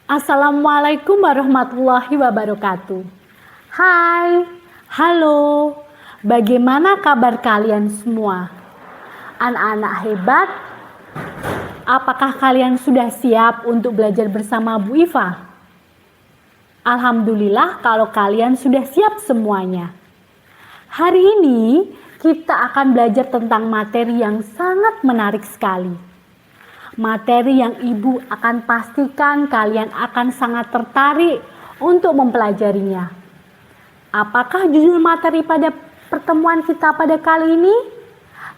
Assalamualaikum warahmatullahi wabarakatuh. Hai, halo, bagaimana kabar kalian semua? Anak-anak hebat, apakah kalian sudah siap untuk belajar bersama Bu Iva? Alhamdulillah kalau kalian sudah siap semuanya. Hari ini kita akan belajar tentang materi yang sangat menarik sekali. Materi yang Ibu akan pastikan kalian akan sangat tertarik untuk mempelajarinya. Apakah judul materi pada pertemuan kita pada kali ini?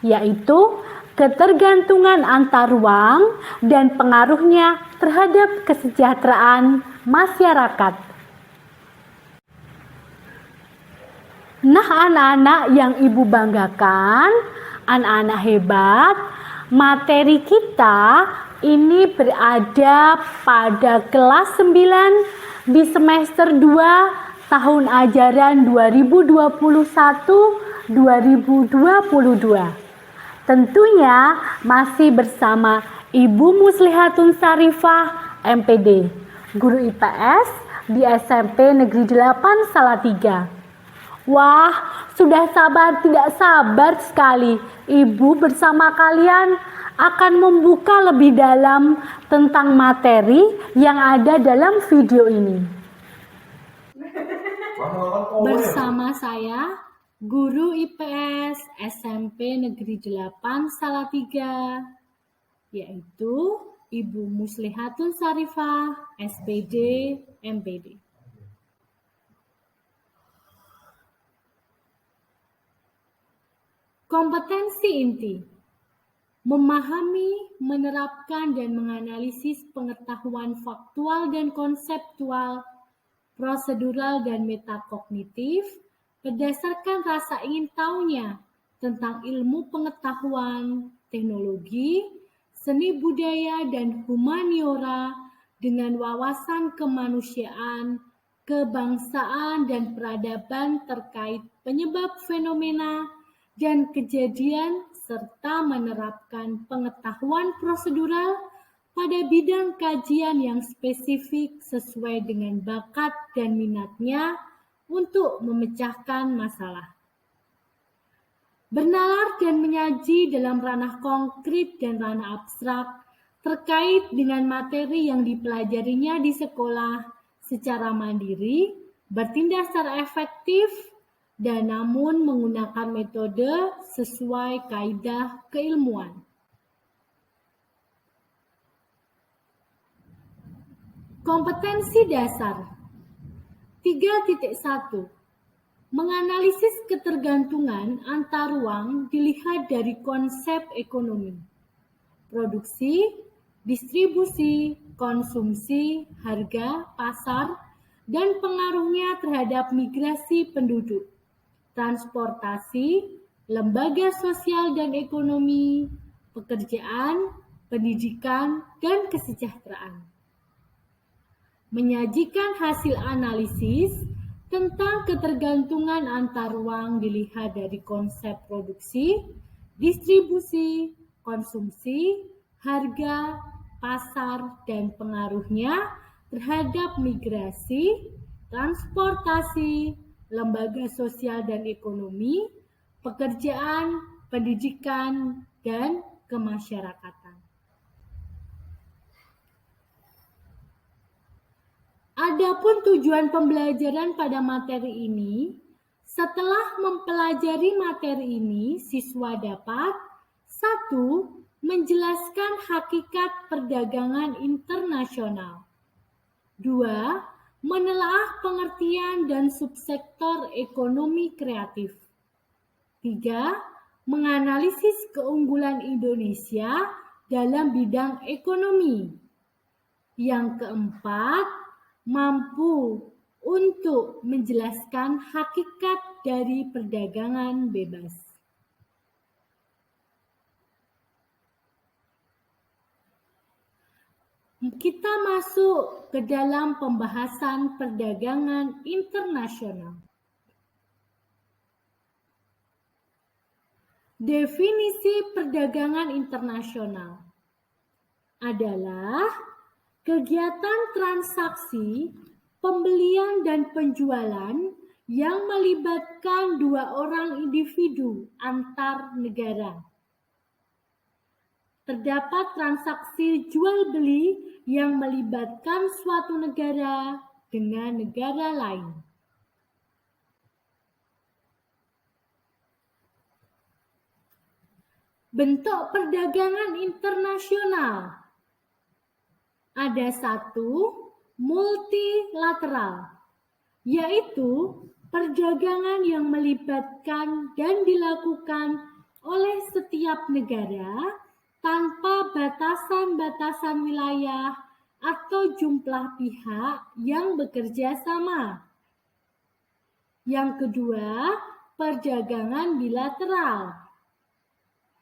Yaitu ketergantungan antar ruang dan pengaruhnya terhadap kesejahteraan masyarakat. Nah, anak-anak yang Ibu banggakan, anak-anak hebat, materi kita ini berada pada kelas 9 di semester 2 tahun ajaran 2021-2022. Tentunya masih bersama Ibu Muslihatun Sarifah MPD, guru IPS di SMP Negeri 8 Salatiga. Wah, sudah tidak sabar sekali. Ibu bersama kalian akan membuka lebih dalam tentang materi yang ada dalam video ini. Bersama saya, guru IPS SMP Negeri 8 Salatiga, yaitu Ibu Muslihatun Sarifah, SPD, MPD. Kompetensi inti: memahami, menerapkan, dan menganalisis pengetahuan faktual dan konseptual, prosedural, dan metakognitif berdasarkan rasa ingin tahunya tentang ilmu pengetahuan, teknologi, seni budaya, dan humaniora dengan wawasan kemanusiaan, kebangsaan, dan peradaban terkait penyebab fenomena dan kejadian, serta menerapkan pengetahuan prosedural pada bidang kajian yang spesifik sesuai dengan bakat dan minatnya untuk memecahkan masalah. Bernalar dan menyaji dalam ranah konkret dan ranah abstrak terkait dengan materi yang dipelajarinya di sekolah secara mandiri, bertindak secara efektif, dan namun menggunakan metode sesuai kaidah keilmuan. Kompetensi dasar 3.1. Menganalisis ketergantungan antar ruang dilihat dari konsep ekonomi, produksi, distribusi, konsumsi, harga, pasar, dan pengaruhnya terhadap migrasi penduduk, transportasi, lembaga sosial dan ekonomi, pekerjaan, pendidikan, dan kesejahteraan. Menyajikan hasil analisis tentang ketergantungan antar ruang dilihat dari konsep produksi, distribusi, konsumsi, harga, pasar, dan pengaruhnya terhadap migrasi, transportasi, lembaga sosial dan ekonomi, pekerjaan, pendidikan, dan kemasyarakatan. Adapun tujuan pembelajaran pada materi ini, setelah mempelajari materi ini, siswa dapat 1. Menjelaskan hakikat perdagangan internasional. 2. Menelaah pengertian dan subsektor ekonomi kreatif. 3. Menganalisis keunggulan Indonesia dalam bidang ekonomi. Yang keempat, mampu untuk menjelaskan hakikat dari perdagangan bebas. Kita masuk ke dalam pembahasan perdagangan internasional. Definisi perdagangan internasional adalah Kegiatan transaksi, pembelian dan penjualan yang melibatkan dua orang individu antar negara. Terdapat transaksi jual-beli yang melibatkan suatu negara dengan negara lain. Bentuk perdagangan internasional. Ada satu, multilateral, yaitu perdagangan yang melibatkan dan dilakukan oleh setiap negara tanpa batasan-batasan wilayah atau jumlah pihak yang bekerja sama. Yang kedua, perdagangan bilateral.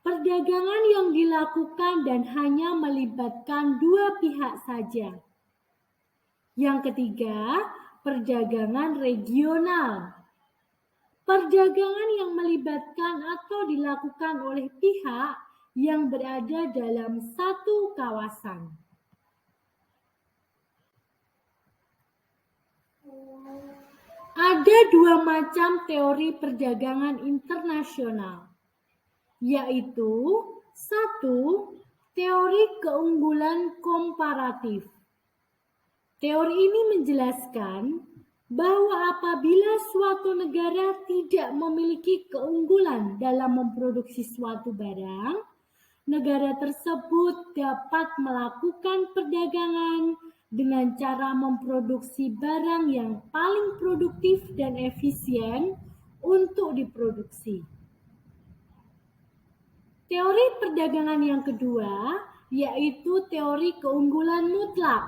Perdagangan yang dilakukan dan hanya melibatkan dua pihak saja. Yang ketiga, perdagangan regional. Perdagangan yang melibatkan atau dilakukan oleh pihak yang berada dalam satu kawasan. Ada dua macam teori perdagangan internasional, yaitu satu, teori keunggulan komparatif. Teori ini menjelaskan bahwa apabila suatu negara tidak memiliki keunggulan dalam memproduksi suatu barang, negara tersebut dapat melakukan perdagangan dengan cara memproduksi barang yang paling produktif dan efisien untuk diproduksi. Teori perdagangan yang kedua yaitu teori keunggulan mutlak.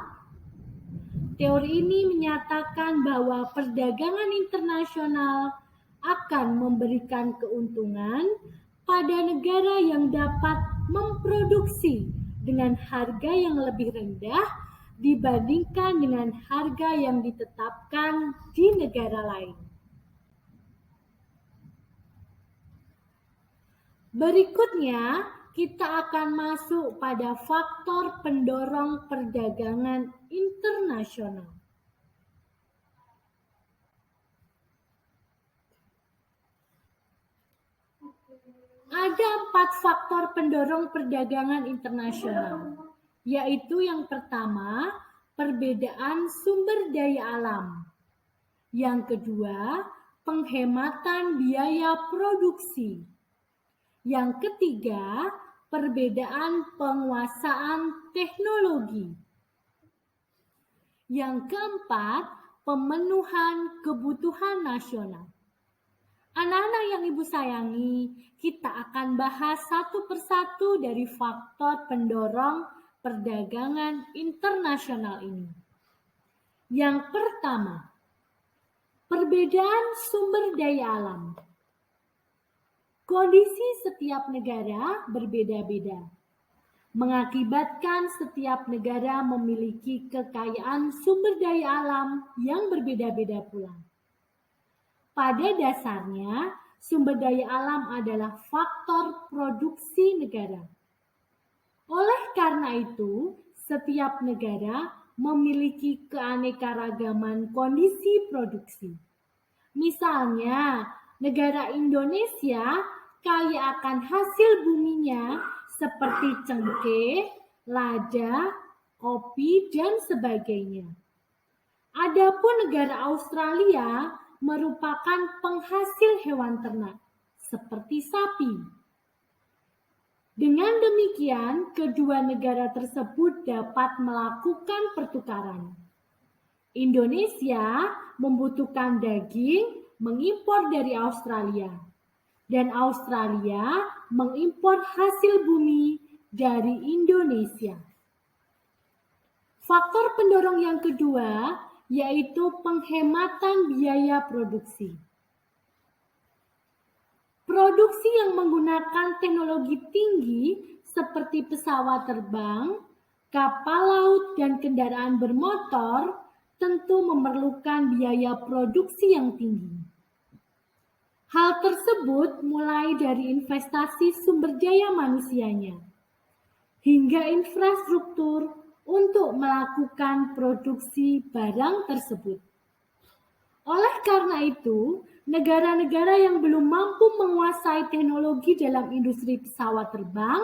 Teori ini menyatakan bahwa perdagangan internasional akan memberikan keuntungan pada negara yang dapat memproduksi dengan harga yang lebih rendah dibandingkan dengan harga yang ditetapkan di negara lain. Berikutnya, kita akan masuk pada faktor pendorong perdagangan internasional. Ada 4 faktor pendorong perdagangan internasional, yaitu yang pertama, perbedaan sumber daya alam. Yang kedua, penghematan biaya produksi. Yang ketiga, perbedaan penguasaan teknologi. Yang keempat, pemenuhan kebutuhan nasional. Anak-anak yang Ibu sayangi, kita akan bahas satu persatu dari faktor pendorong perdagangan internasional ini. Yang pertama, perbedaan sumber daya alam. Kondisi setiap negara berbeda-beda, mengakibatkan setiap negara memiliki kekayaan sumber daya alam yang berbeda-beda pula. Pada dasarnya, sumber daya alam adalah faktor produksi negara. Oleh karena itu, setiap negara memiliki keanekaragaman kondisi produksi. Misalnya, negara Indonesia kaya akan hasil buminya seperti cengkeh, lada, kopi, dan sebagainya. Adapun negara Australia merupakan penghasil hewan ternak seperti sapi. Dengan demikian, kedua negara tersebut dapat melakukan pertukaran. Indonesia membutuhkan daging mengimpor dari Australia, dan Australia mengimpor hasil bumi dari Indonesia. Faktor pendorong yang kedua yaitu penghematan biaya produksi. Produksi yang menggunakan teknologi tinggi seperti pesawat terbang, kapal laut, dan kendaraan bermotor tentu memerlukan biaya produksi yang tinggi. Hal tersebut mulai dari investasi sumber daya manusianya, hingga infrastruktur untuk melakukan produksi barang tersebut. Oleh karena itu, negara-negara yang belum mampu menguasai teknologi dalam industri pesawat terbang,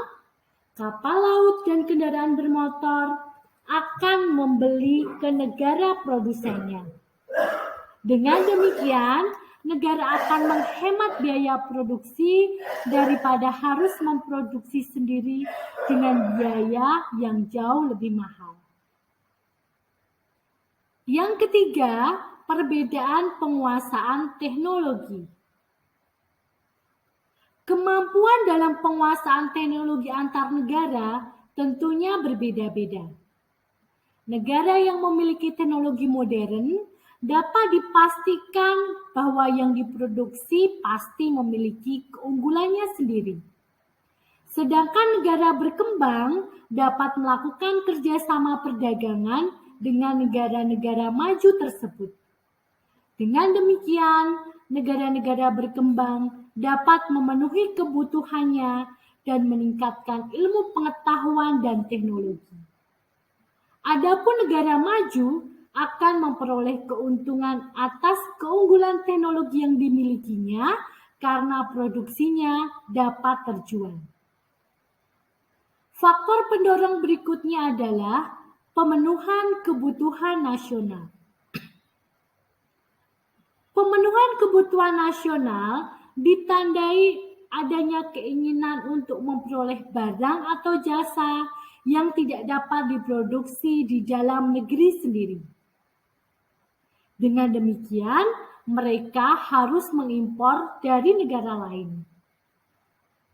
kapal laut, dan kendaraan bermotor akan membeli ke negara produsennya. Dengan demikian, negara akan menghemat biaya produksi daripada harus memproduksi sendiri dengan biaya yang jauh lebih mahal. Yang ketiga, perbedaan penguasaan teknologi. Kemampuan dalam penguasaan teknologi antar negara tentunya berbeda-beda. Negara yang memiliki teknologi modern dapat dipastikan bahwa yang diproduksi pasti memiliki keunggulannya sendiri. Sedangkan negara berkembang dapat melakukan kerjasama perdagangan dengan negara-negara maju tersebut. Dengan demikian, negara-negara berkembang dapat memenuhi kebutuhannya dan meningkatkan ilmu pengetahuan dan teknologi. Adapun negara maju akan memperoleh keuntungan atas keunggulan teknologi yang dimilikinya karena produksinya dapat terjual. Faktor pendorong berikutnya adalah pemenuhan kebutuhan nasional. Pemenuhan kebutuhan nasional ditandai adanya keinginan untuk memperoleh barang atau jasa yang tidak dapat diproduksi di dalam negeri sendiri. Dengan demikian, mereka harus mengimpor dari negara lain.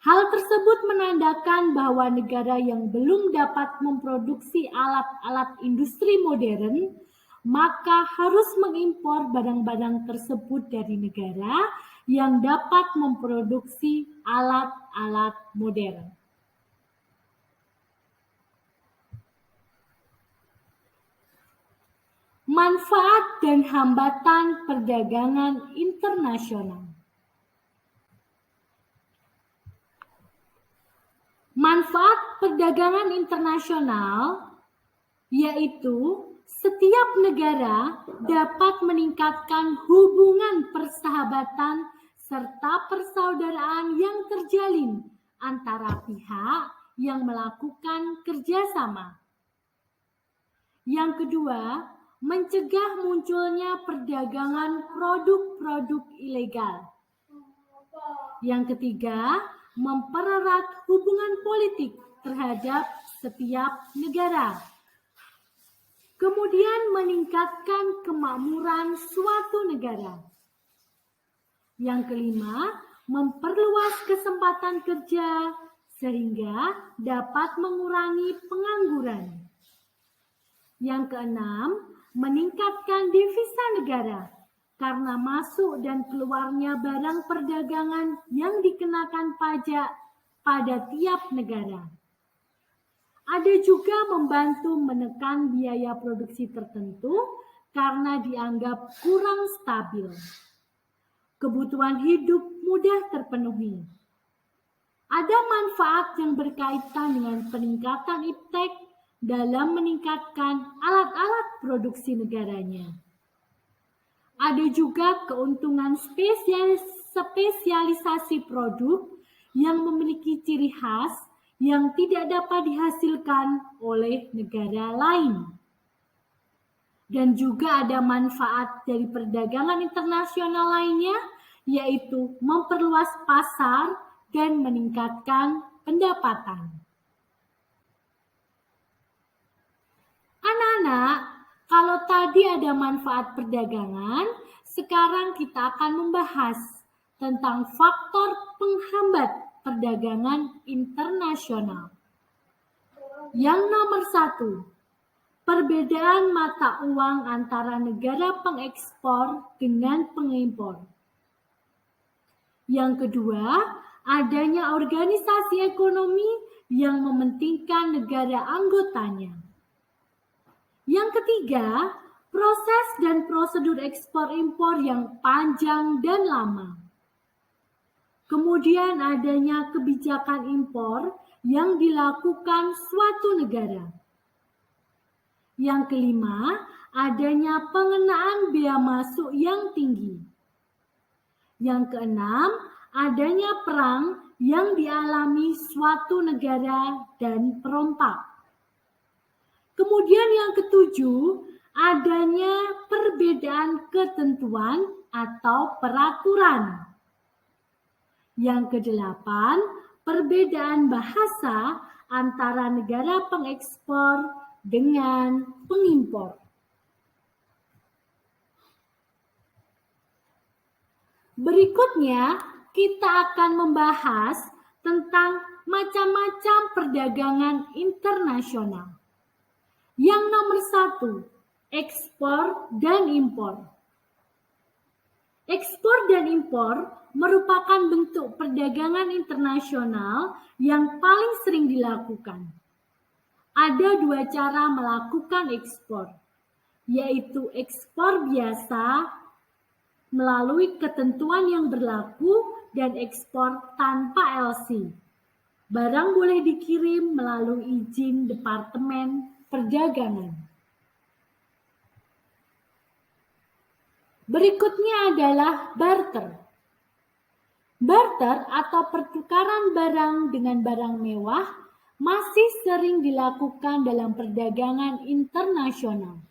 Hal tersebut menandakan bahwa negara yang belum dapat memproduksi alat-alat industri modern maka harus mengimpor barang-barang tersebut dari negara yang dapat memproduksi alat-alat modern. Manfaat dan hambatan perdagangan internasional. Manfaat perdagangan internasional yaitu setiap negara dapat meningkatkan hubungan persahabatan serta persaudaraan yang terjalin antara pihak yang melakukan kerjasama. Yang kedua, mencegah munculnya perdagangan produk-produk ilegal. Yang ketiga, mempererat hubungan politik terhadap setiap negara. Kemudian meningkatkan kemakmuran suatu negara. Yang kelima, memperluas kesempatan kerja sehingga dapat mengurangi pengangguran. Yang keenam, meningkatkan devisa negara karena masuk dan keluarnya barang perdagangan yang dikenakan pajak pada tiap negara. Ada juga membantu menekan biaya produksi tertentu karena dianggap kurang stabil. Kebutuhan hidup mudah terpenuhi. Ada manfaat yang berkaitan dengan peningkatan iptek dalam meningkatkan alat-alat produksi negaranya. Ada juga keuntungan spesialisasi produk yang memiliki ciri khas yang tidak dapat dihasilkan oleh negara lain. Dan juga ada manfaat dari perdagangan internasional lainnya, yaitu memperluas pasar dan meningkatkan pendapatan. Anak-anak, kalau tadi ada manfaat perdagangan, sekarang kita akan membahas tentang faktor penghambat perdagangan internasional. Yang nomor 1, perbedaan mata uang antara negara pengekspor dengan pengimpor. Yang kedua, adanya organisasi ekonomi yang mementingkan negara anggotanya. Yang ketiga, proses dan prosedur ekspor-impor yang panjang dan lama. Kemudian adanya kebijakan impor yang dilakukan suatu negara. Yang kelima, adanya pengenaan bea masuk yang tinggi. Yang keenam, adanya perang yang dialami suatu negara dan perompak. Kemudian yang ketujuh, adanya perbedaan ketentuan atau peraturan. Yang kedelapan, perbedaan bahasa antara negara pengekspor dengan pengimpor. Berikutnya, kita akan membahas tentang macam-macam perdagangan internasional. Yang nomor 1, ekspor dan impor. Ekspor dan impor merupakan bentuk perdagangan internasional yang paling sering dilakukan. Ada dua cara melakukan ekspor, yaitu ekspor biasa melalui ketentuan yang berlaku dan ekspor tanpa LC. Barang boleh dikirim melalui izin Departemen Perdagangan. Berikutnya adalah barter. Barter atau pertukaran barang dengan barang mewah masih sering dilakukan dalam perdagangan internasional.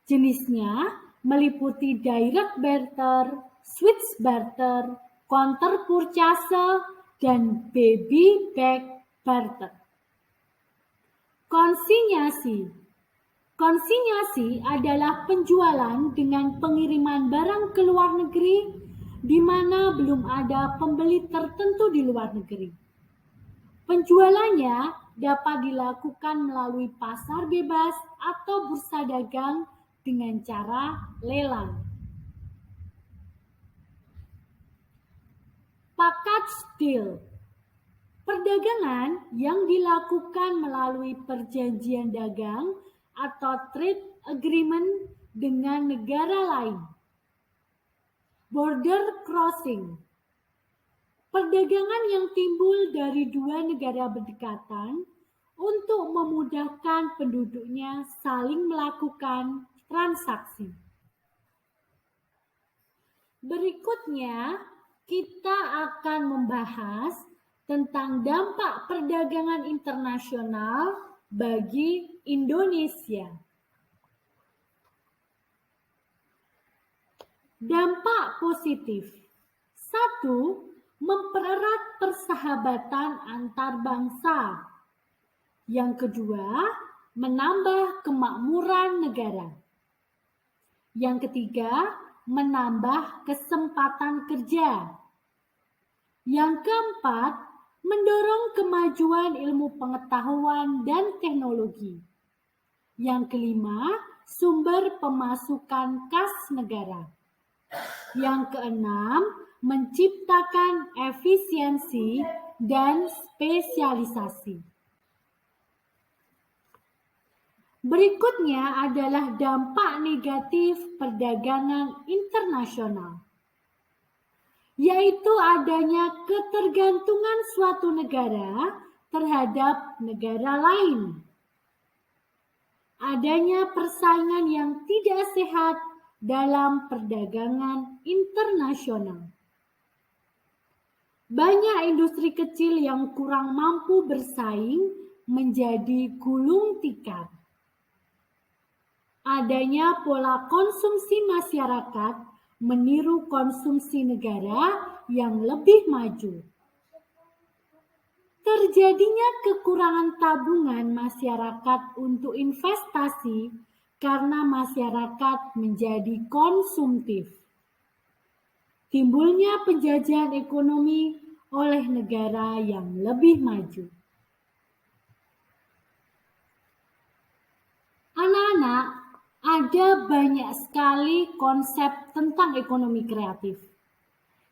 Jenisnya meliputi direct barter, switch barter, counter purchase, dan baby back barter. Konsinyasi. Konsinyasi adalah penjualan dengan pengiriman barang ke luar negeri di mana belum ada pembeli tertentu di luar negeri. Penjualannya dapat dilakukan melalui pasar bebas atau bursa dagang dengan cara lelang. Package deal. Perdagangan yang dilakukan melalui perjanjian dagang atau trade agreement dengan negara lain. Border crossing. Perdagangan yang timbul dari dua negara berdekatan untuk memudahkan penduduknya saling melakukan transaksi. Berikutnya, kita akan membahas tentang dampak perdagangan internasional bagi Indonesia. Dampak positif. 1. Mempererat persahabatan antar bangsa. Yang kedua, menambah kemakmuran negara. Yang ketiga, menambah kesempatan kerja. Yang keempat, mendorong kemajuan ilmu pengetahuan dan teknologi. Yang kelima, sumber pemasukan kas negara. Yang keenam, menciptakan efisiensi dan spesialisasi. Berikutnya adalah dampak negatif perdagangan internasional, yaitu adanya ketergantungan suatu negara terhadap negara lain. Adanya persaingan yang tidak sehat dalam perdagangan internasional. Banyak industri kecil yang kurang mampu bersaing menjadi gulung tikar. Adanya pola konsumsi masyarakat meniru konsumsi negara yang lebih maju. Terjadinya kekurangan tabungan masyarakat untuk investasi karena masyarakat menjadi konsumtif. Timbulnya penjajahan ekonomi oleh negara yang lebih maju. Anak-anak, ada banyak sekali konsep tentang ekonomi kreatif.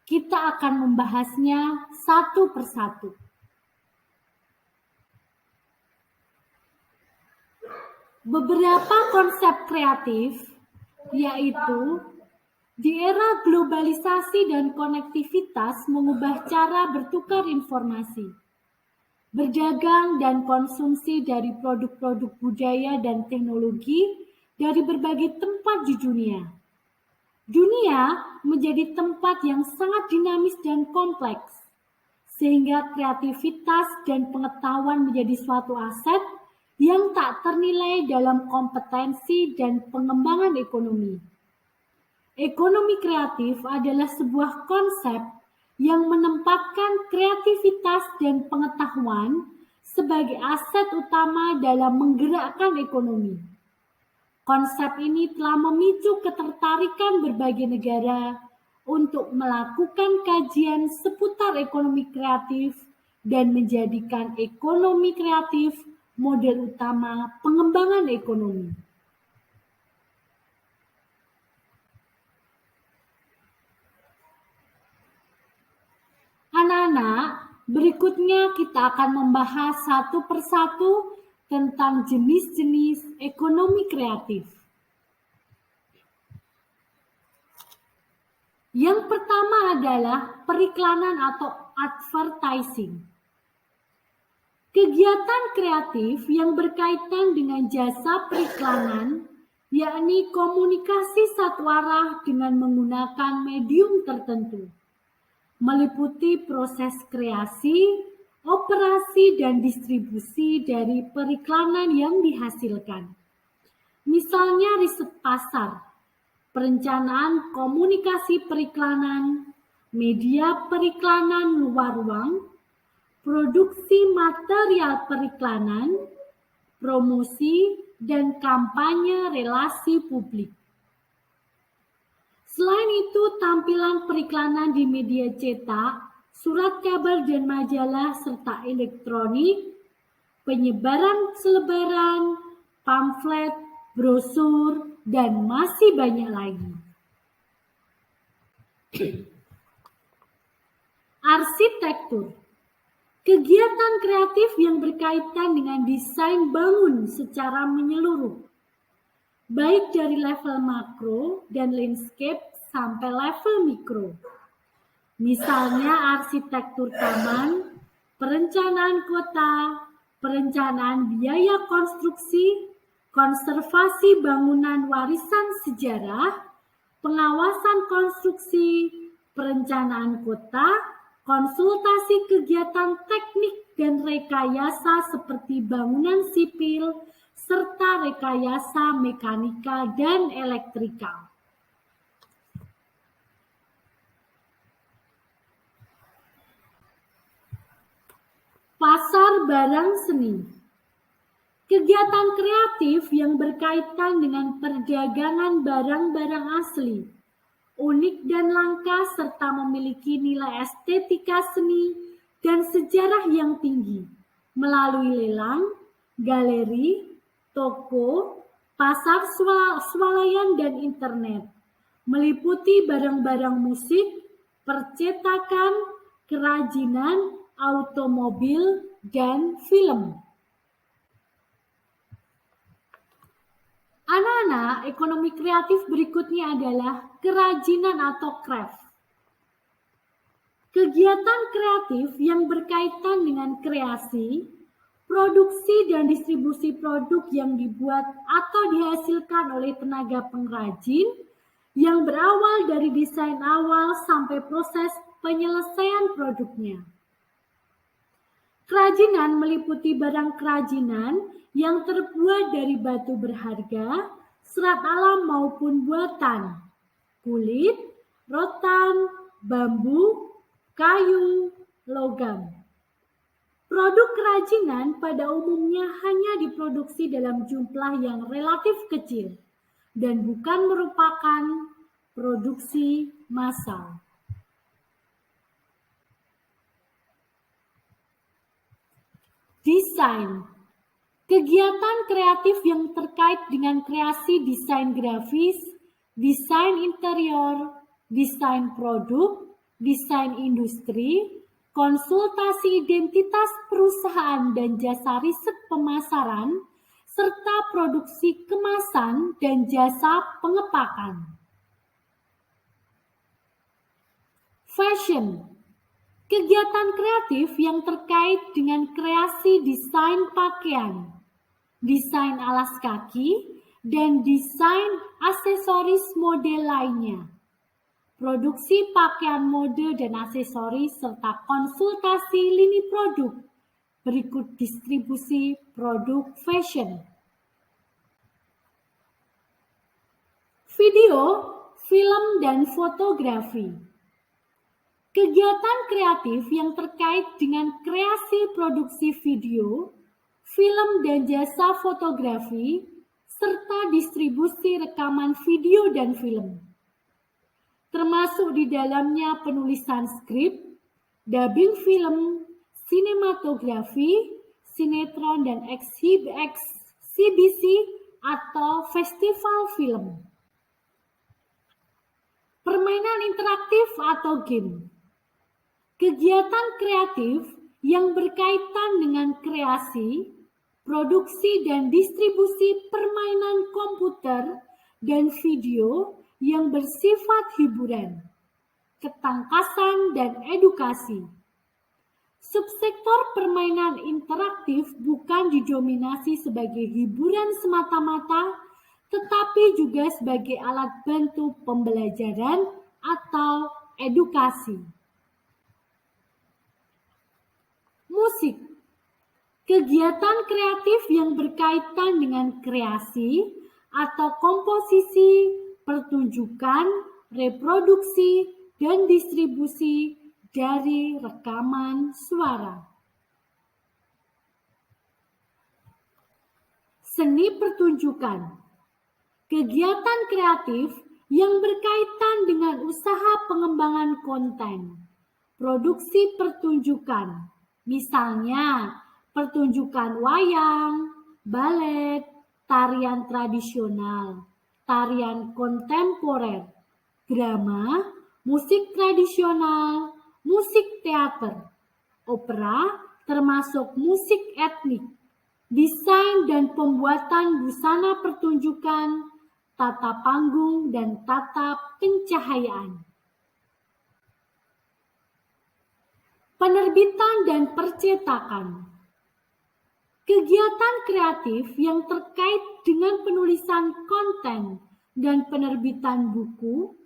Kita akan membahasnya satu persatu. Beberapa konsep kreatif yaitu di era globalisasi dan konektivitas mengubah cara bertukar informasi. berdagang dan konsumsi dari produk-produk budaya dan teknologi dari berbagai tempat di dunia. Dunia menjadi tempat yang sangat dinamis dan kompleks, sehingga kreativitas dan pengetahuan menjadi suatu aset yang tak ternilai dalam kompetensi dan pengembangan ekonomi. Ekonomi kreatif adalah sebuah konsep yang menempatkan kreativitas dan pengetahuan sebagai aset utama dalam menggerakkan ekonomi. Konsep ini telah memicu ketertarikan berbagai negara untuk melakukan kajian seputar ekonomi kreatif dan menjadikan ekonomi kreatif model utama pengembangan ekonomi. Anak-anak, berikutnya kita akan membahas satu persatu tentang jenis-jenis ekonomi kreatif. Yang pertama adalah periklanan atau advertising. Kegiatan kreatif yang berkaitan dengan jasa periklanan, yakni komunikasi satu arah dengan menggunakan medium tertentu, meliputi proses kreasi, operasi, dan distribusi dari periklanan yang dihasilkan. Misalnya riset pasar, perencanaan komunikasi periklanan, media periklanan luar ruang, produksi material periklanan, promosi, dan kampanye relasi publik. Selain itu, tampilan periklanan di media cetak, surat kabar dan majalah, serta elektronik, penyebaran selebaran, pamflet, brosur, dan masih banyak lagi. Arsitektur. Kegiatan kreatif yang berkaitan dengan desain bangun secara menyeluruh, baik dari level makro dan landscape sampai level mikro. Misalnya arsitektur taman, perencanaan kota, perencanaan biaya konstruksi, konservasi bangunan warisan sejarah, pengawasan konstruksi, perencanaan kota, konsultasi kegiatan teknik dan rekayasa seperti bangunan sipil, serta rekayasa mekanika dan elektrikal. Pasar barang seni. Kegiatan kreatif yang berkaitan dengan perdagangan barang-barang asli, unik dan langka, serta memiliki nilai estetika seni dan sejarah yang tinggi melalui lelang, galeri, toko, pasar swalayan, dan internet, meliputi barang-barang musik, percetakan, kerajinan, automobil, dan film. Anak-anak, ekonomi kreatif berikutnya adalah kerajinan atau craft. Kegiatan kreatif yang berkaitan dengan kreasi, produksi dan distribusi produk yang dibuat atau dihasilkan oleh tenaga pengrajin yang berawal dari desain awal sampai proses penyelesaian produknya. Kerajinan meliputi barang kerajinan yang terbuat dari batu berharga, serat alam maupun buatan, kulit, rotan, bambu, kayu, logam. Produk kerajinan pada umumnya hanya diproduksi dalam jumlah yang relatif kecil dan bukan merupakan produksi massal. Desain. Kegiatan kreatif yang terkait dengan kreasi desain grafis, desain interior, desain produk, desain industri, konsultasi identitas perusahaan dan jasa riset pemasaran, serta produksi kemasan dan jasa pengepakan. Fashion. Kegiatan kreatif yang terkait dengan kreasi desain pakaian, desain alas kaki, dan desain aksesoris model lainnya. Produksi pakaian mode dan aksesoris serta konsultasi lini produk. Berikut distribusi produk fashion. Video, film, dan fotografi. Kegiatan kreatif yang terkait dengan kreasi produksi video, film, dan jasa fotografi, serta distribusi rekaman video dan film. Termasuk di dalamnya penulisan skrip, dubbing film, sinematografi, sinetron, dan eksibisi atau festival film. Permainan interaktif atau game. Kegiatan kreatif yang berkaitan dengan kreasi, produksi, dan distribusi permainan komputer dan video yang bersifat hiburan, ketangkasan, dan edukasi. Subsektor permainan interaktif bukan didominasi sebagai hiburan semata-mata, tetapi juga sebagai alat bantu pembelajaran atau edukasi. Musik. Kegiatan kreatif yang berkaitan dengan kreasi atau komposisi, pertunjukan, reproduksi, dan distribusi dari rekaman suara. Seni pertunjukan. Kegiatan kreatif yang berkaitan dengan usaha pengembangan konten, produksi pertunjukan, misalnya pertunjukan wayang, balet, tarian tradisional, tarian kontemporer, drama, musik tradisional, musik teater, opera, termasuk musik etnik, desain dan pembuatan busana pertunjukan, tata panggung, dan tata pencahayaan. Penerbitan dan percetakan. Kegiatan kreatif yang terkait dengan penulisan konten dan penerbitan buku,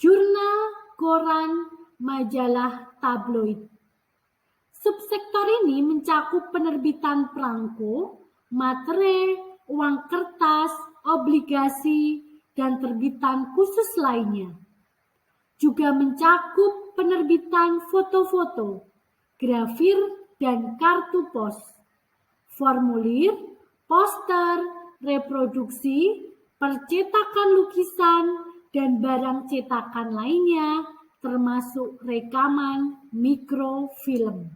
jurnal, koran, majalah, tabloid. Subsektor ini mencakup penerbitan perangko, materai, uang kertas, obligasi, dan terbitan khusus lainnya. Juga mencakup penerbitan foto-foto, grafir, dan kartu pos, formulir, poster, reproduksi, percetakan lukisan, dan barang cetakan lainnya, termasuk rekaman mikrofilm.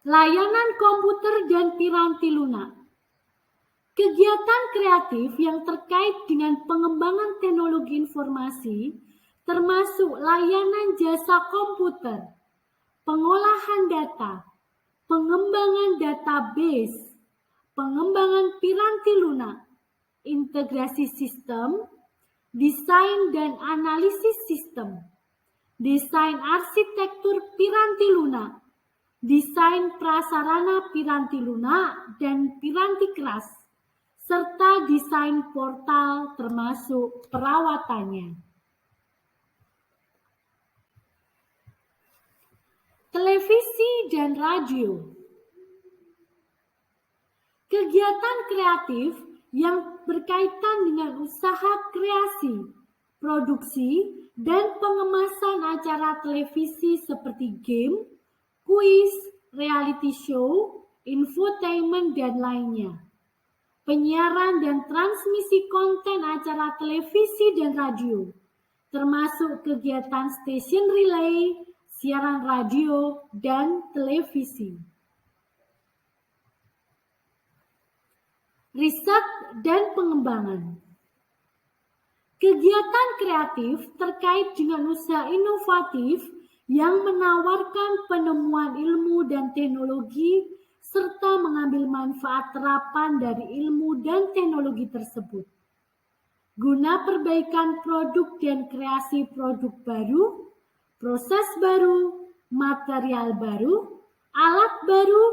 Layanan komputer dan piranti lunak. Kegiatan kreatif yang terkait dengan pengembangan teknologi informasi, termasuk layanan jasa komputer, pengolahan data, pengembangan database, pengembangan piranti lunak, integrasi sistem, desain dan analisis sistem, desain arsitektur piranti lunak, desain prasarana piranti lunak dan piranti keras, serta desain portal termasuk perawatannya. Televisi dan radio. Kegiatan kreatif yang berkaitan dengan usaha kreasi, produksi, dan pengemasan acara televisi seperti game, kuis, reality show, infotainment, dan lainnya. Penyiaran dan transmisi konten acara televisi dan radio, termasuk kegiatan stasiun relay, siaran radio, dan televisi. Riset dan pengembangan. Kegiatan kreatif terkait dengan usaha inovatif yang menawarkan penemuan ilmu dan teknologi serta mengambil manfaat terapan dari ilmu dan teknologi tersebut guna perbaikan produk dan kreasi produk baru, proses baru, material baru, alat baru,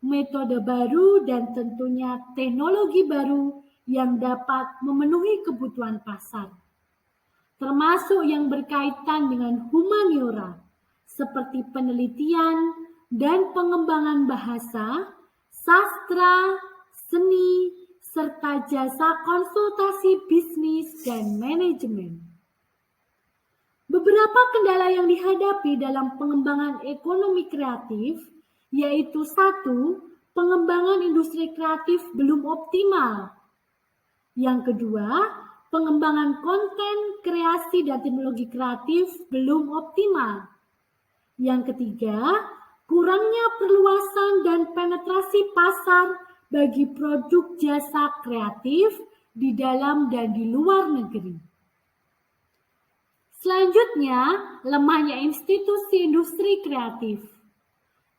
metode baru, dan tentunya teknologi baru yang dapat memenuhi kebutuhan pasar, termasuk yang berkaitan dengan humaniora, seperti penelitian dan pengembangan bahasa, sastra, seni, serta jasa konsultasi bisnis dan manajemen. Beberapa kendala yang dihadapi dalam pengembangan ekonomi kreatif yaitu 1. Pengembangan industri kreatif belum optimal. Yang kedua, pengembangan konten, kreasi, dan teknologi kreatif belum optimal. Yang ketiga, kurangnya perluasan dan penetrasi pasar bagi produk jasa kreatif di dalam dan di luar negeri. Selanjutnya, lemahnya institusi industri kreatif.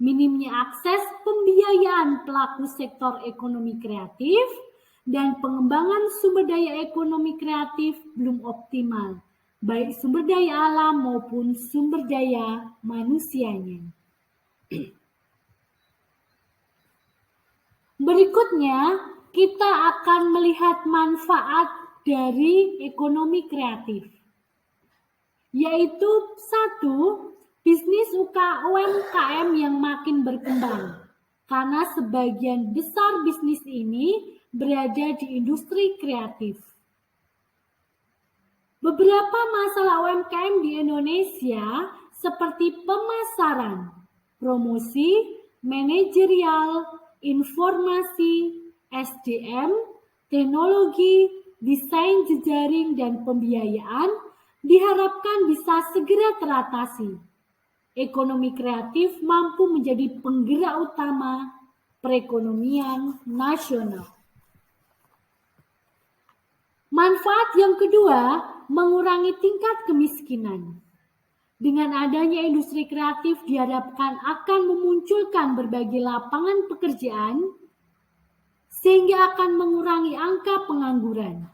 Minimnya akses pembiayaan pelaku sektor ekonomi kreatif dan pengembangan sumber daya ekonomi kreatif belum optimal, baik sumber daya alam maupun sumber daya manusianya. Berikutnya, kita akan melihat manfaat dari ekonomi kreatif, yaitu 1. Bisnis UMKM yang makin berkembang, karena sebagian besar bisnis ini berada di industri kreatif. Beberapa masalah UMKM di Indonesia seperti pemasaran, promosi, manajerial, informasi, SDM, teknologi, desain jejaring, dan pembiayaan diharapkan bisa segera teratasi. Ekonomi kreatif mampu menjadi penggerak utama perekonomian nasional. Manfaat yang kedua, mengurangi tingkat kemiskinan. Dengan adanya industri kreatif diharapkan akan memunculkan berbagai lapangan pekerjaan sehingga akan mengurangi angka pengangguran.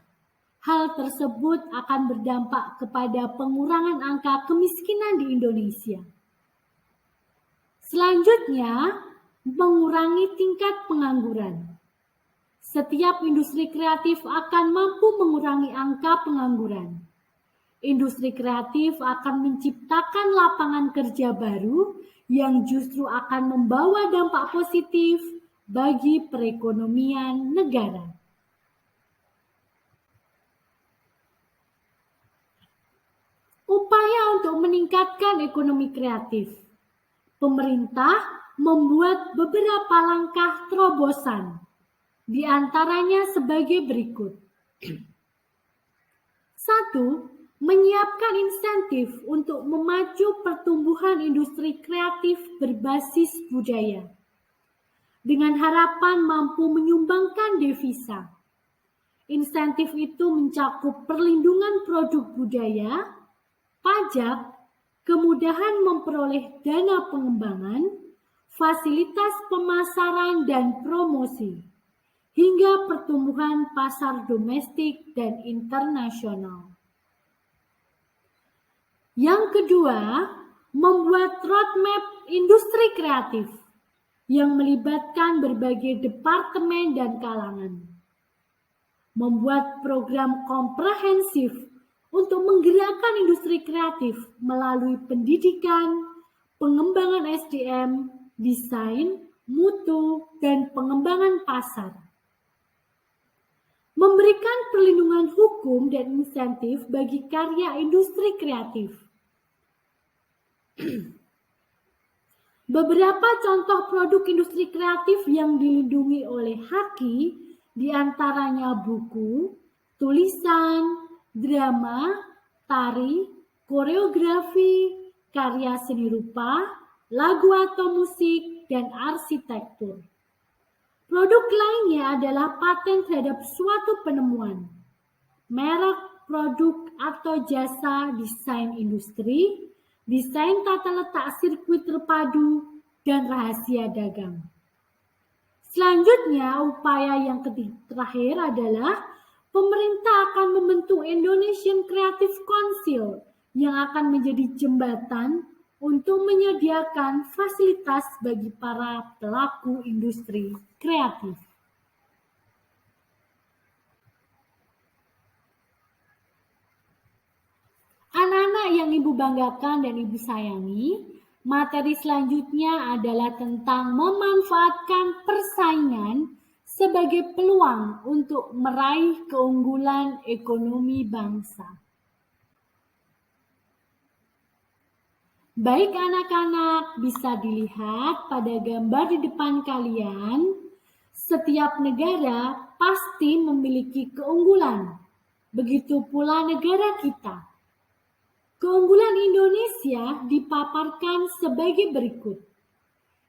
Hal tersebut akan berdampak kepada pengurangan angka kemiskinan di Indonesia. Selanjutnya, mengurangi tingkat pengangguran. Setiap industri kreatif akan mampu mengurangi angka pengangguran. Industri kreatif akan menciptakan lapangan kerja baru yang justru akan membawa dampak positif bagi perekonomian negara. Upaya untuk meningkatkan ekonomi kreatif. Pemerintah membuat beberapa langkah terobosan, di antaranya sebagai berikut. 1. Menyiapkan insentif untuk memacu pertumbuhan industri kreatif berbasis budaya, dengan harapan mampu menyumbangkan devisa. Insentif itu mencakup perlindungan produk budaya, pajak, kemudahan memperoleh dana pengembangan, fasilitas pemasaran dan promosi, hingga pertumbuhan pasar domestik dan internasional. Yang kedua, membuat roadmap industri kreatif yang melibatkan berbagai departemen dan kalangan. Membuat program komprehensif untuk menggerakkan industri kreatif melalui pendidikan, pengembangan SDM, desain, mutu, dan pengembangan pasar. Memberikan perlindungan hukum dan insentif bagi karya industri kreatif. Beberapa contoh produk industri kreatif yang dilindungi oleh HAKI diantaranya buku, tulisan, drama, tari, koreografi, karya seni rupa, lagu atau musik, dan arsitektur. Produk lainnya adalah paten terhadap suatu penemuan, merek, produk, atau jasa desain industri, desain tata letak sirkuit terpadu, dan rahasia dagang. Selanjutnya, upaya yang terakhir adalah pemerintah akan membentuk Indonesian Creative Council yang akan menjadi jembatan untuk menyediakan fasilitas bagi para pelaku industri kreatif. Anak-anak yang Ibu banggakan dan Ibu sayangi, materi selanjutnya adalah tentang memanfaatkan persaingan sebagai peluang untuk meraih keunggulan ekonomi bangsa. Baik anak-anak, bisa dilihat pada gambar di depan kalian, setiap negara pasti memiliki keunggulan. Begitu pula negara kita. Keunggulan Indonesia dipaparkan sebagai berikut.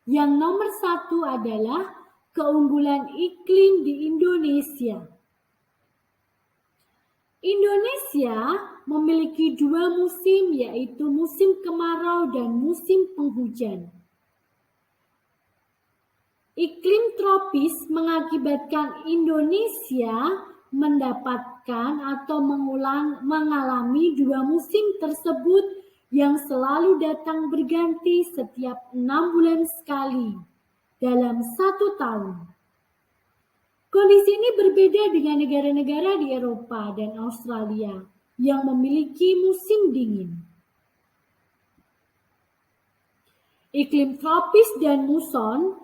Yang nomor 1 adalah keunggulan iklim di Indonesia. Indonesia memiliki 2 musim, yaitu musim kemarau dan musim penghujan. Iklim tropis mengakibatkan Indonesia mendapatkan atau mengalami 2 musim tersebut yang selalu datang berganti setiap 6 bulan sekali dalam 1 tahun. Kondisi ini berbeda dengan negara-negara di Eropa dan Australia yang memiliki musim dingin. Iklim tropis dan muson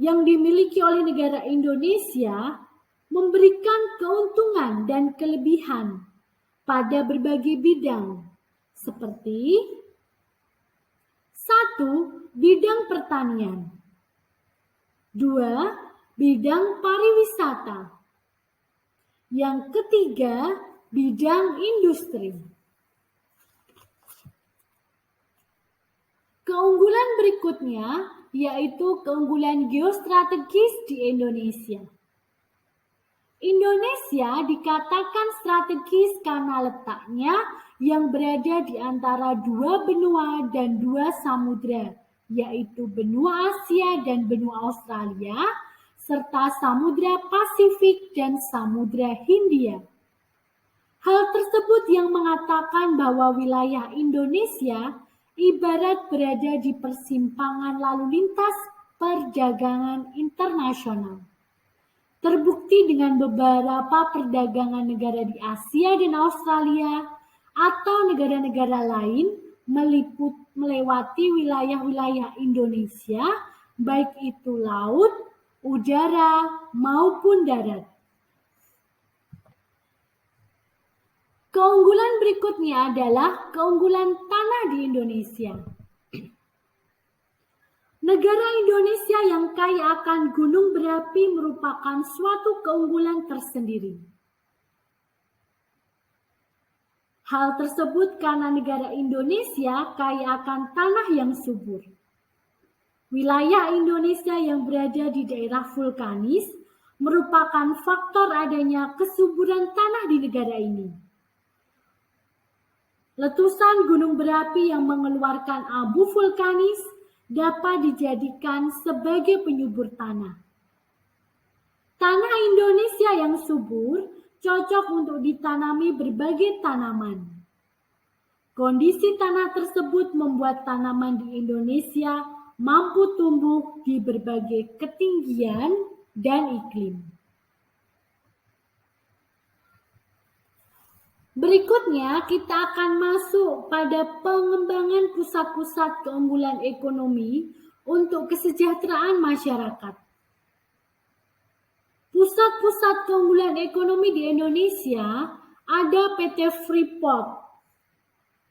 yang dimiliki oleh negara Indonesia memberikan keuntungan dan kelebihan pada berbagai bidang seperti 1. Bidang pertanian, 2. Bidang pariwisata. Yang ketiga, bidang industri. Keunggulan berikutnya yaitu keunggulan geostrategis di Indonesia. Indonesia dikatakan strategis karena letaknya yang berada di antara 2 benua dan 2 samudra, yaitu benua Asia dan benua Australia, serta Samudra Pasifik dan Samudra Hindia. Hal tersebut yang mengatakan bahwa wilayah Indonesia ibarat berada di persimpangan lalu lintas perdagangan internasional. Terbukti dengan beberapa perdagangan negara di Asia dan Australia atau negara-negara lain melewati wilayah-wilayah Indonesia, baik itu laut, udara, maupun darat. Keunggulan berikutnya adalah keunggulan tanah di Indonesia. Negara Indonesia yang kaya akan gunung berapi merupakan suatu keunggulan tersendiri. Hal tersebut karena negara Indonesia kaya akan tanah yang subur. Wilayah Indonesia yang berada di daerah vulkanis merupakan faktor adanya kesuburan tanah di negara ini. Letusan gunung berapi yang mengeluarkan abu vulkanis dapat dijadikan sebagai penyubur tanah. Tanah Indonesia yang subur cocok untuk ditanami berbagai tanaman. Kondisi tanah tersebut membuat tanaman di Indonesia mampu tumbuh di berbagai ketinggian dan iklim. Berikutnya kita akan masuk pada pengembangan pusat-pusat keunggulan ekonomi untuk kesejahteraan masyarakat. Pusat-pusat keunggulan ekonomi di Indonesia ada PT Freeport.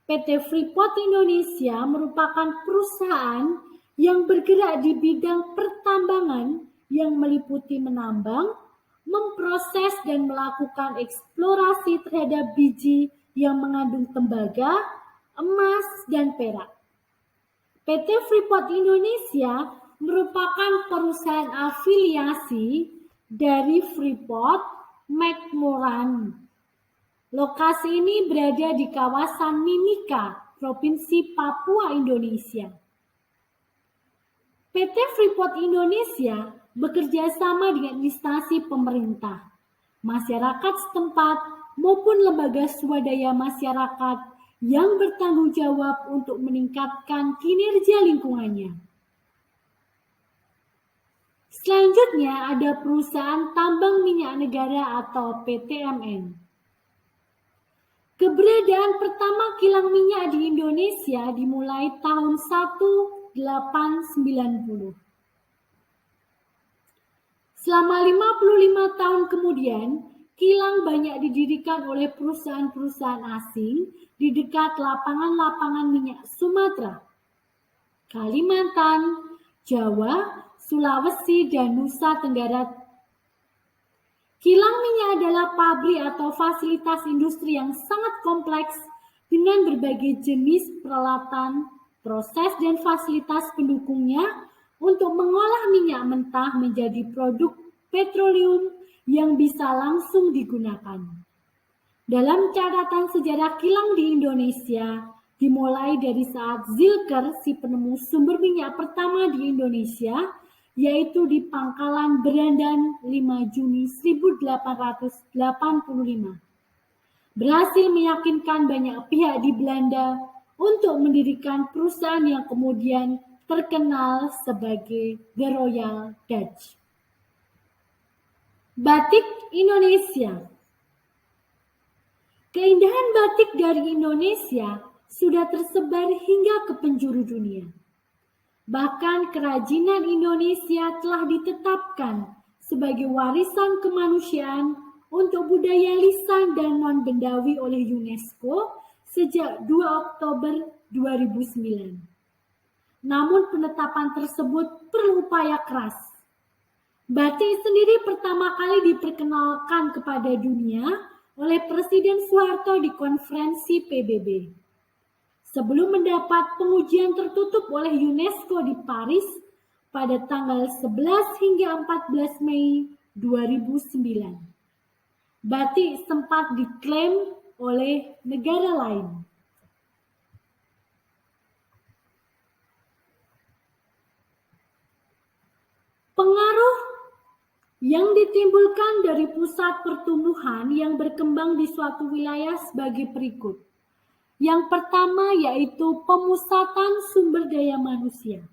PT Freeport Indonesia merupakan perusahaan yang bergerak di bidang pertambangan yang meliputi menambang, memproses dan melakukan eksplorasi terhadap biji yang mengandung tembaga, emas, dan perak. PT Freeport Indonesia merupakan perusahaan afiliasi dari Freeport McMoran. Lokasi ini berada di kawasan Mimika, Provinsi Papua, Indonesia. PT Freeport Indonesia bekerja sama dengan instansi pemerintah, masyarakat setempat, maupun lembaga swadaya masyarakat yang bertanggung jawab untuk meningkatkan kinerja lingkungannya. Selanjutnya ada perusahaan tambang minyak negara atau PTMN. Keberadaan pertama kilang minyak di Indonesia dimulai tahun 1890. Selama 55 tahun kemudian, kilang banyak didirikan oleh perusahaan-perusahaan asing di dekat lapangan-lapangan minyak Sumatera, Kalimantan, Jawa, Sulawesi, dan Nusa Tenggara. Kilang minyak adalah pabrik atau fasilitas industri yang sangat kompleks dengan berbagai jenis peralatan, proses, dan fasilitas pendukungnya untuk mengolah minyak mentah menjadi produk petroleum yang bisa langsung digunakan. Dalam catatan sejarah kilang di Indonesia, dimulai dari saat Zilker, si penemu sumber minyak pertama di Indonesia, yaitu di Pangkalan Berandan 5 Juni 1885. Berhasil meyakinkan banyak pihak di Belanda untuk mendirikan perusahaan yang kemudian terkenal sebagai The Royal Dutch. Batik Indonesia. Keindahan batik dari Indonesia sudah tersebar hingga ke penjuru dunia. Bahkan kerajinan Indonesia telah ditetapkan sebagai warisan kemanusiaan untuk budaya lisan dan non-bendawi oleh UNESCO sejak 2 Oktober 2009. Namun penetapan tersebut perlu upaya keras. Batik sendiri pertama kali diperkenalkan kepada dunia oleh Presiden Soeharto di konferensi PBB. Sebelum mendapat pengujian tertutup oleh UNESCO di Paris pada tanggal 11 hingga 14 Mei 2009. Batik sempat diklaim oleh negara lain. Pengaruh yang ditimbulkan dari pusat pertumbuhan yang berkembang di suatu wilayah sebagai berikut. Yang pertama yaitu pemusatan sumber daya manusia.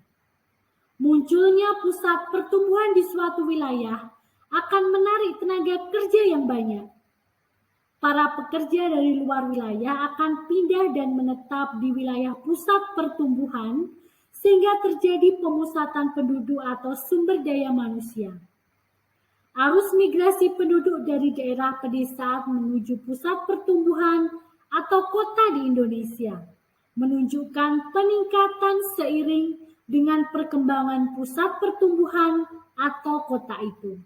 Munculnya pusat pertumbuhan di suatu wilayah akan menarik tenaga kerja yang banyak. Para pekerja dari luar wilayah akan pindah dan menetap di wilayah pusat pertumbuhan sehingga terjadi pemusatan penduduk atau sumber daya manusia. Arus migrasi penduduk dari daerah pedesaan menuju pusat pertumbuhan atau kota di Indonesia menunjukkan peningkatan seiring dengan perkembangan pusat pertumbuhan atau kota itu.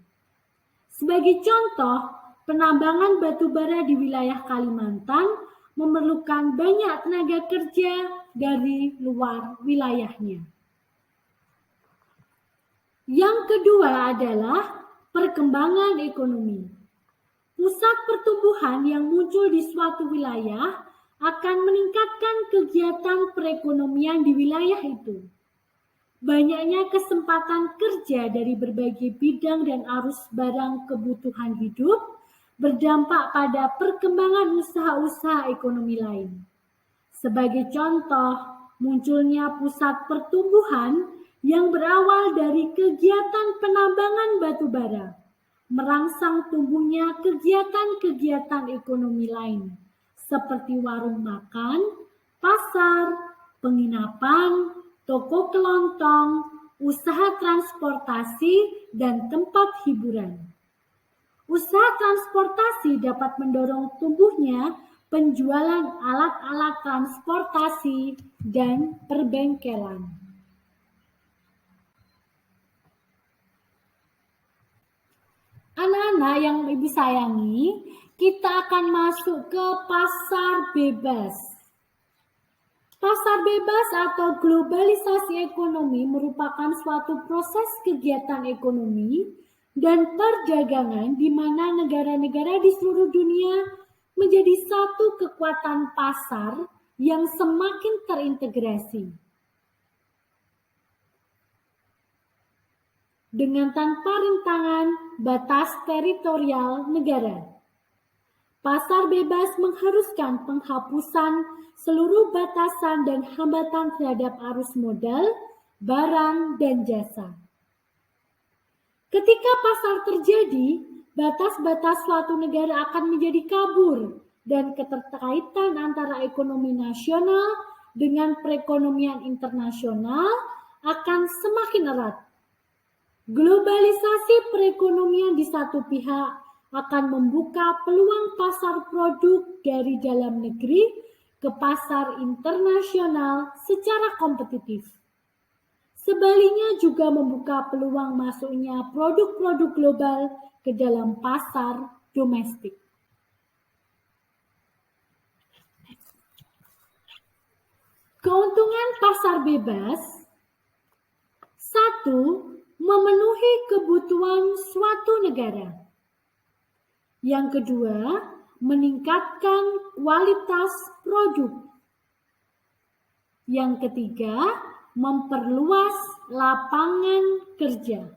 Sebagai contoh, penambangan batu bara di wilayah Kalimantan memerlukan banyak tenaga kerja dari luar wilayahnya. Yang kedua adalah perkembangan ekonomi. Pusat pertumbuhan yang muncul di suatu wilayah akan meningkatkan kegiatan perekonomian di wilayah itu. Banyaknya kesempatan kerja dari berbagai bidang dan arus barang kebutuhan hidup berdampak pada perkembangan usaha-usaha ekonomi lain. Sebagai contoh, munculnya pusat pertumbuhan yang berawal dari kegiatan penambangan batu bara, merangsang tumbuhnya kegiatan-kegiatan ekonomi lain, seperti warung makan, pasar, penginapan, toko kelontong, usaha transportasi, dan tempat hiburan. Usaha transportasi dapat mendorong tumbuhnya penjualan alat-alat transportasi dan perbengkelan. Anak-anak yang Ibu sayangi, kita akan masuk ke pasar bebas. Pasar bebas atau globalisasi ekonomi merupakan suatu proses kegiatan ekonomi dan perdagangan di mana negara-negara di seluruh dunia menjadi satu kekuatan pasar yang semakin terintegrasi. Dengan tanpa rintangan batas teritorial negara. Pasar bebas mengharuskan penghapusan seluruh batasan dan hambatan terhadap arus modal, barang, dan jasa. Ketika pasar terjadi, batas-batas suatu negara akan menjadi kabur dan keterkaitan antara ekonomi nasional dengan perekonomian internasional akan semakin erat. Globalisasi perekonomian di satu pihak akan membuka peluang pasar produk dari dalam negeri ke pasar internasional secara kompetitif. Sebaliknya juga membuka peluang masuknya produk-produk global ke dalam pasar domestik. Keuntungan pasar bebas: 1. Memenuhi kebutuhan suatu negara. Yang kedua, meningkatkan kualitas produk. Yang ketiga, memperluas lapangan kerja.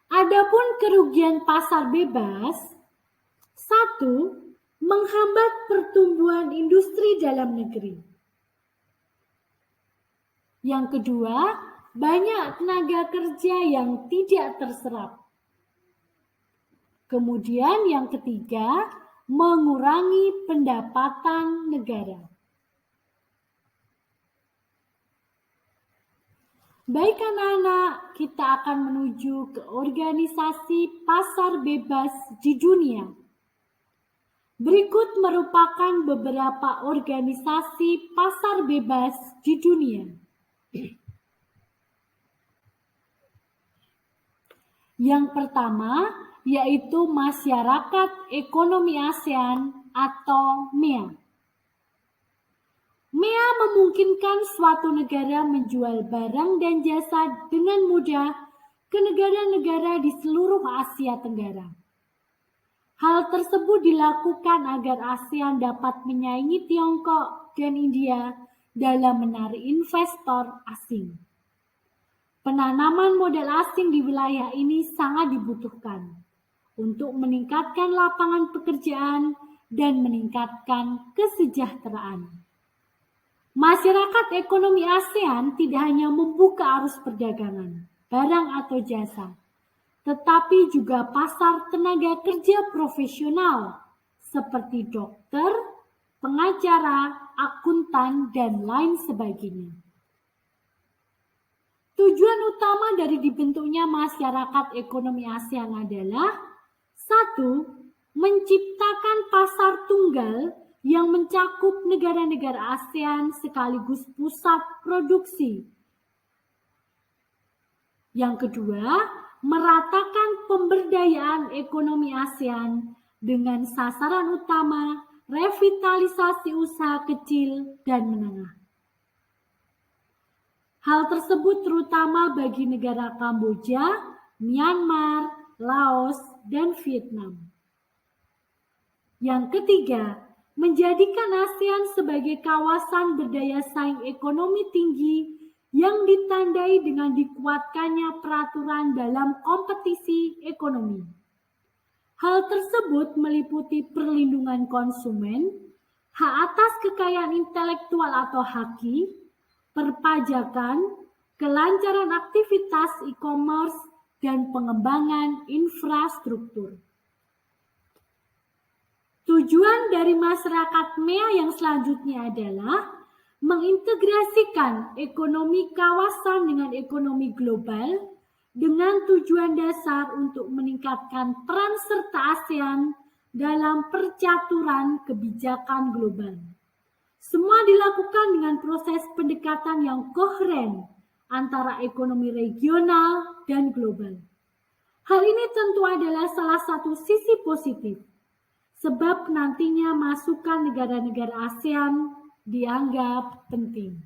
Adapun kerugian pasar bebas: 1. Menghambat pertumbuhan industri dalam negeri. Yang kedua, banyak tenaga kerja yang tidak terserap. Kemudian yang ketiga, mengurangi pendapatan negara. Baik anak-anak, kita akan menuju ke organisasi pasar bebas di dunia. Berikut merupakan beberapa organisasi pasar bebas di dunia. Yang pertama yaitu Masyarakat Ekonomi ASEAN atau MEA. MEA memungkinkan suatu negara menjual barang dan jasa dengan mudah ke negara-negara di seluruh Asia Tenggara. Hal tersebut dilakukan agar ASEAN dapat menyaingi Tiongkok dan India dalam menarik investor asing. Penanaman modal asing di wilayah ini sangat dibutuhkan untuk meningkatkan lapangan pekerjaan dan meningkatkan kesejahteraan. Masyarakat ekonomi ASEAN tidak hanya membuka arus perdagangan, barang atau jasa, tetapi juga pasar tenaga kerja profesional seperti dokter, pengacara, akuntan, dan lain sebagainya. Tujuan utama dari dibentuknya masyarakat ekonomi ASEAN adalah 1. Menciptakan pasar tunggal yang mencakup negara-negara ASEAN sekaligus pusat produksi. Yang kedua, meratakan pemberdayaan ekonomi ASEAN dengan sasaran utama revitalisasi usaha kecil dan menengah. Hal tersebut terutama bagi negara Kamboja, Myanmar, Laos, dan Vietnam. Yang ketiga, menjadikan ASEAN sebagai kawasan berdaya saing ekonomi tinggi yang ditandai dengan dikuatkannya peraturan dalam kompetisi ekonomi. Hal tersebut meliputi perlindungan konsumen, hak atas kekayaan intelektual atau HAKI, perpajakan, kelancaran aktivitas e-commerce, dan pengembangan infrastruktur. Tujuan dari masyarakat MEA yang selanjutnya adalah mengintegrasikan ekonomi kawasan dengan ekonomi global dengan tujuan dasar untuk meningkatkan peran serta ASEAN dalam percaturan kebijakan global. Semua dilakukan dengan proses pendekatan yang koheren antara ekonomi regional dan global. Hal ini tentu adalah salah satu sisi positif, sebab nantinya masukan negara-negara ASEAN dianggap penting.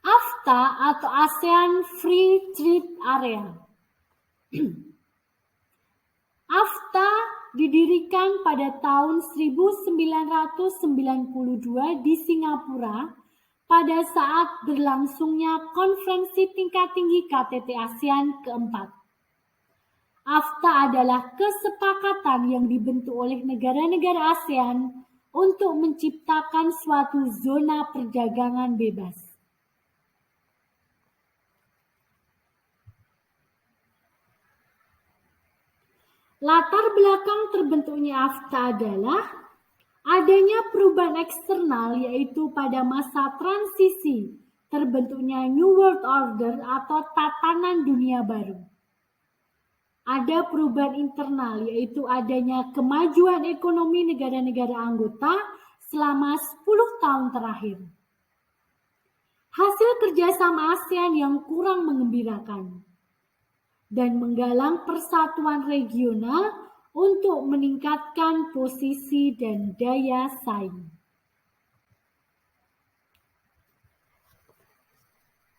AFTA atau ASEAN Free Trade Area. AFTA didirikan pada tahun 1992 di Singapura pada saat berlangsungnya konferensi tingkat tinggi KTT ASEAN keempat. AFTA adalah kesepakatan yang dibentuk oleh negara-negara ASEAN untuk menciptakan suatu zona perdagangan bebas. Latar belakang terbentuknya AFTA adalah adanya perubahan eksternal, yaitu pada masa transisi terbentuknya New World Order atau tatanan dunia baru. Ada perubahan internal, yaitu adanya kemajuan ekonomi negara-negara anggota selama 10 tahun terakhir. Hasil kerjasama ASEAN yang kurang mengembirakan dan menggalang persatuan regional untuk meningkatkan posisi dan daya saing.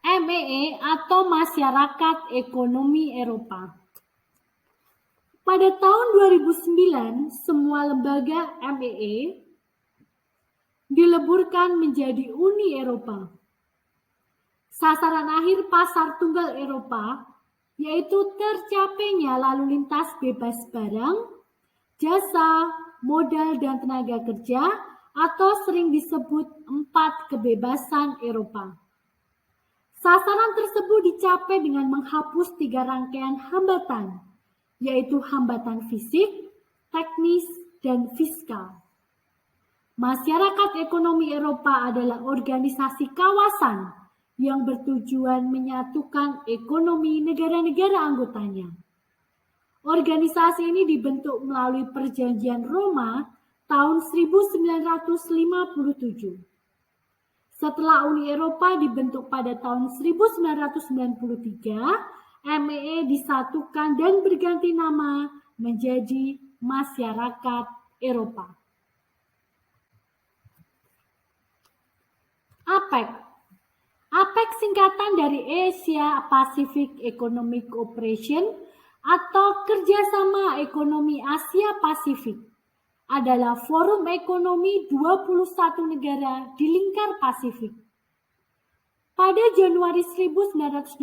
MEE atau Masyarakat Ekonomi Eropa. Pada tahun 2009, semua lembaga MEE dileburkan menjadi Uni Eropa. Sasaran akhir pasar tunggal Eropa yaitu tercapainya lalu lintas bebas barang, jasa, modal, dan tenaga kerja atau sering disebut 4 kebebasan Eropa. Sasaran tersebut dicapai dengan menghapus 3 rangkaian hambatan, yaitu hambatan fisik, teknis, dan fiskal. Masyarakat Ekonomi Eropa adalah organisasi kawasan yang bertujuan menyatukan ekonomi negara-negara anggotanya. Organisasi ini dibentuk melalui Perjanjian Roma tahun 1957. Setelah Uni Eropa dibentuk pada tahun 1993, MEE disatukan dan berganti nama menjadi Masyarakat Eropa. APEC. APEC singkatan dari Asia Pacific Economic Cooperation atau Kerjasama Ekonomi Asia Pasifik adalah forum ekonomi 21 negara di lingkar Pasifik. Pada Januari 1989,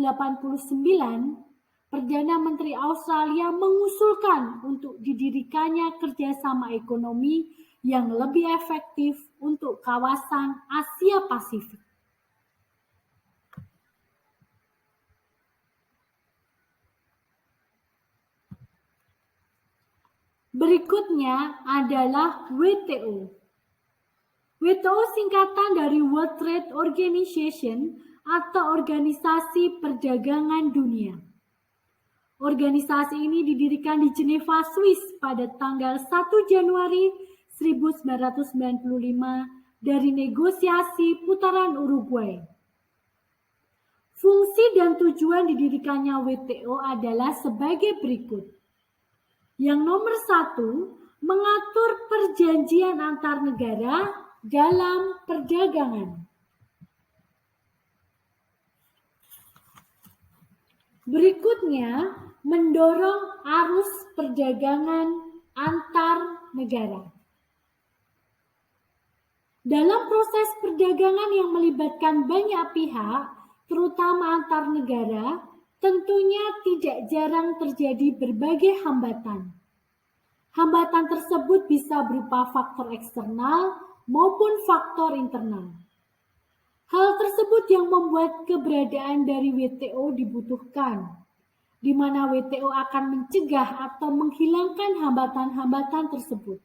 Perdana Menteri Australia mengusulkan untuk didirikannya kerjasama ekonomi yang lebih efektif untuk kawasan Asia Pasifik. Berikutnya adalah WTO. WTO singkatan dari World Trade Organization atau Organisasi Perdagangan Dunia. Organisasi ini didirikan di Geneva, Swiss pada tanggal 1 Januari 1995 dari negosiasi putaran Uruguay. Fungsi dan tujuan didirikannya WTO adalah sebagai berikut. Yang nomor 1, mengatur perjanjian antar negara dalam perdagangan. Berikutnya, mendorong arus perdagangan antar negara. Dalam proses perdagangan yang melibatkan banyak pihak, terutama antar negara, tentunya tidak jarang terjadi berbagai hambatan. Hambatan tersebut bisa berupa faktor eksternal maupun faktor internal. Hal tersebut yang membuat keberadaan dari WTO dibutuhkan, di mana WTO akan mencegah atau menghilangkan hambatan-hambatan tersebut,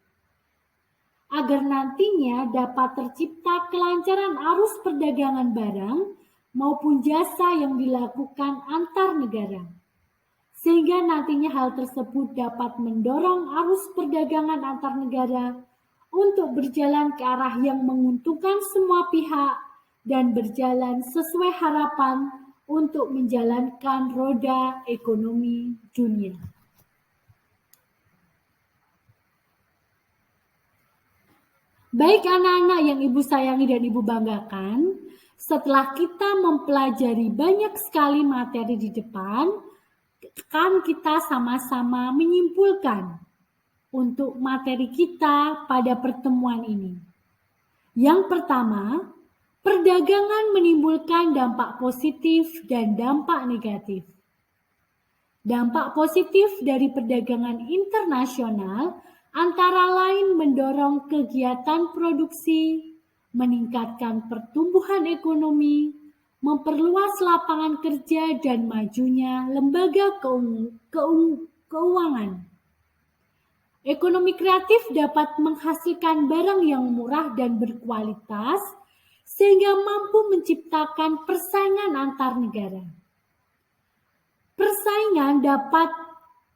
agar nantinya dapat tercipta kelancaran arus perdagangan barang maupun jasa yang dilakukan antar negara, sehingga nantinya hal tersebut dapat mendorong arus perdagangan antar negara untuk berjalan ke arah yang menguntungkan semua pihak dan berjalan sesuai harapan untuk menjalankan roda ekonomi dunia. Baik anak-anak yang Ibu sayangi dan Ibu banggakan, setelah kita mempelajari banyak sekali materi di depan, kan kita sama-sama menyimpulkan untuk materi kita pada pertemuan ini. Yang pertama, Perdagangan menimbulkan dampak positif dan dampak negatif. Dampak positif dari perdagangan internasional antara lain mendorong kegiatan produksi, meningkatkan pertumbuhan ekonomi, memperluas lapangan kerja dan majunya lembaga keuangan. Ekonomi kreatif dapat menghasilkan barang yang murah dan berkualitas sehingga mampu menciptakan persaingan antar negara. Persaingan dapat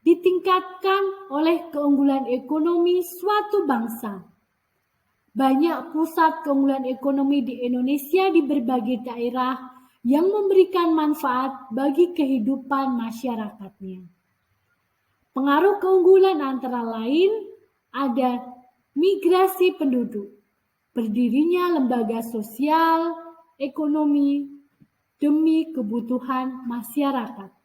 ditingkatkan oleh keunggulan ekonomi suatu bangsa. Banyak pusat keunggulan ekonomi di Indonesia di berbagai daerah yang memberikan manfaat bagi kehidupan masyarakatnya. Pengaruh keunggulan antara lain ada migrasi penduduk, berdirinya lembaga sosial, ekonomi demi kebutuhan masyarakat.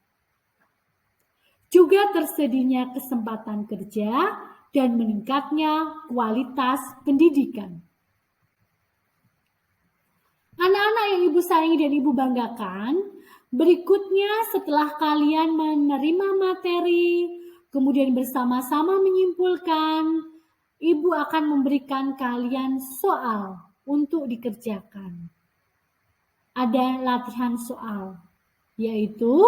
Juga tersedianya kesempatan kerja dan meningkatnya kualitas pendidikan. Anak-anak yang Ibu sayangi dan Ibu banggakan, berikutnya setelah kalian menerima materi, kemudian bersama-sama menyimpulkan, Ibu akan memberikan kalian soal untuk dikerjakan. Ada latihan soal, yaitu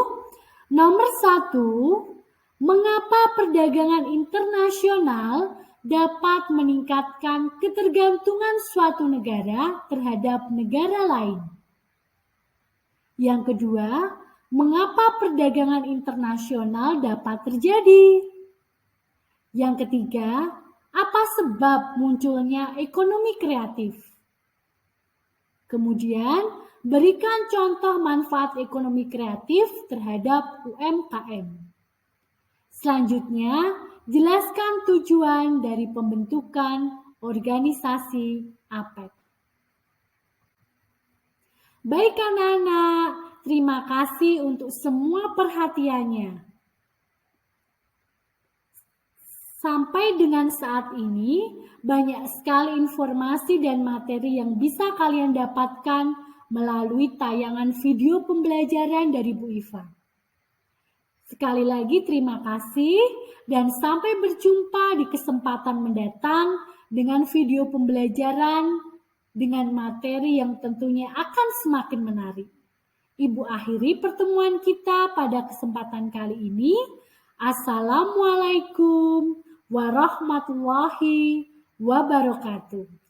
nomor 1, mengapa perdagangan internasional dapat meningkatkan ketergantungan suatu negara terhadap negara lain? Yang kedua, mengapa perdagangan internasional dapat terjadi? Yang ketiga, apa sebab munculnya ekonomi kreatif? Kemudian, berikan contoh manfaat ekonomi kreatif terhadap UMKM. Selanjutnya, jelaskan tujuan dari pembentukan organisasi APEC. Baik anak-anak, terima kasih untuk semua perhatiannya. Sampai dengan saat ini, banyak sekali informasi dan materi yang bisa kalian dapatkan melalui tayangan video pembelajaran dari Bu Iva. Sekali lagi terima kasih dan sampai berjumpa di kesempatan mendatang dengan video pembelajaran dengan materi yang tentunya akan semakin menarik. Ibu akhiri pertemuan kita pada kesempatan kali ini. Assalamualaikum warahmatullahi wabarakatuh.